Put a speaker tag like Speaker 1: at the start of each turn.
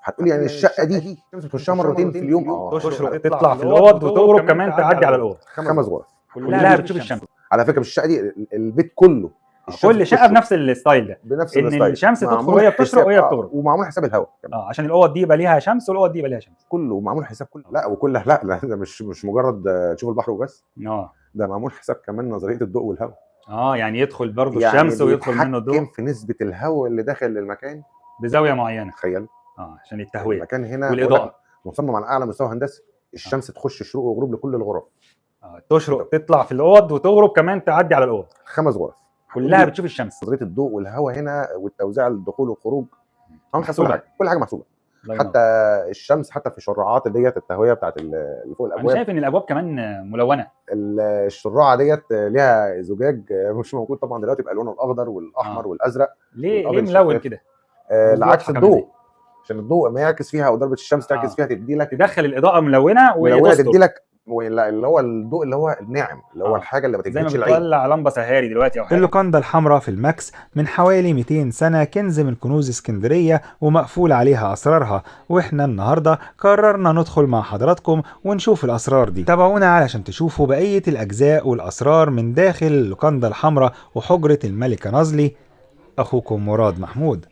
Speaker 1: هتقولي يعني الشقه دي تخشها مرتين في اليوم؟
Speaker 2: تشرق تطلع في الاوض وتغرب كمان تعدي على الاوض.
Speaker 1: 5 غرف
Speaker 2: كلها بتشوف الشمس.
Speaker 1: على فكره مش الشقه دي، البيت كله
Speaker 2: كل شقه بنفس الستايل ده،
Speaker 1: بنفس
Speaker 2: ان
Speaker 1: الستايل،
Speaker 2: الشمس تدخل وهي بتشرق وهي بتغرب،
Speaker 1: ومعمول حساب الهواء
Speaker 2: عشان الاوض دي يبقى ليها شمس والاوض دي يبقى ليها شمس،
Speaker 1: كله معمول حساب كله. لا وكله لا ده مش مجرد تشوف البحر وبس، ده معمول حساب كمان نظريه الضوء والهواء.
Speaker 2: يعني يدخل برضه يعني الشمس ويدخل منه الضوء،
Speaker 1: في نسبه الهواء اللي داخل المكان
Speaker 2: بزاويه معينه.
Speaker 1: تخيل
Speaker 2: عشان التهويه
Speaker 1: المكان هنا
Speaker 2: والاضاءه
Speaker 1: مصمم على اعلى مستوى هندسي. الشمس تخش شروق وغروب لكل الغرف،
Speaker 2: تشرق تطلع في الاوض وتغرب كمان تعدي على الاوض.
Speaker 1: 5 غرف
Speaker 2: كلها بتشوف الشمس.
Speaker 1: نظريه الضوء والهواء هنا والتوزيع الدخول والخروج
Speaker 2: محسوبه،
Speaker 1: كل حاجه محسوبه. حتى الشمس حتى في الشراعات ديت التهويه بتاعت اللي فوق الابواب.
Speaker 2: انا شايف ان الابواب كمان ملونه.
Speaker 1: الشراعه ديت ليها زجاج مش موجود طبعا دلوقتي بالوانه الاخضر والاحمر والازرق.
Speaker 2: ليه ملون كده؟
Speaker 1: لعكس الضوء، عشان الضوء ما يعكس فيها او ضربه الشمس تعكس فيها
Speaker 2: تدخل الاضاءه ملونه
Speaker 1: تدي لك اللي هو الضوء اللي هو الناعم، اللي هو الحاجه اللي ما تجهدش العين،
Speaker 2: زي ما بتولع لمبه سهاري دلوقتي او حاجه.
Speaker 3: اللوكاندا الحمراء في الماكس من حوالي 200 سنه كنز من كنوز اسكندريه ومقفول عليها اسرارها، واحنا النهارده قررنا ندخل مع حضراتكم ونشوف الاسرار دي. تابعونا علشان تشوفوا بقيه الاجزاء والاسرار من داخل اللوكاندا الحمراء وحجره الملكه نازلي. اخوكم مراد محمود.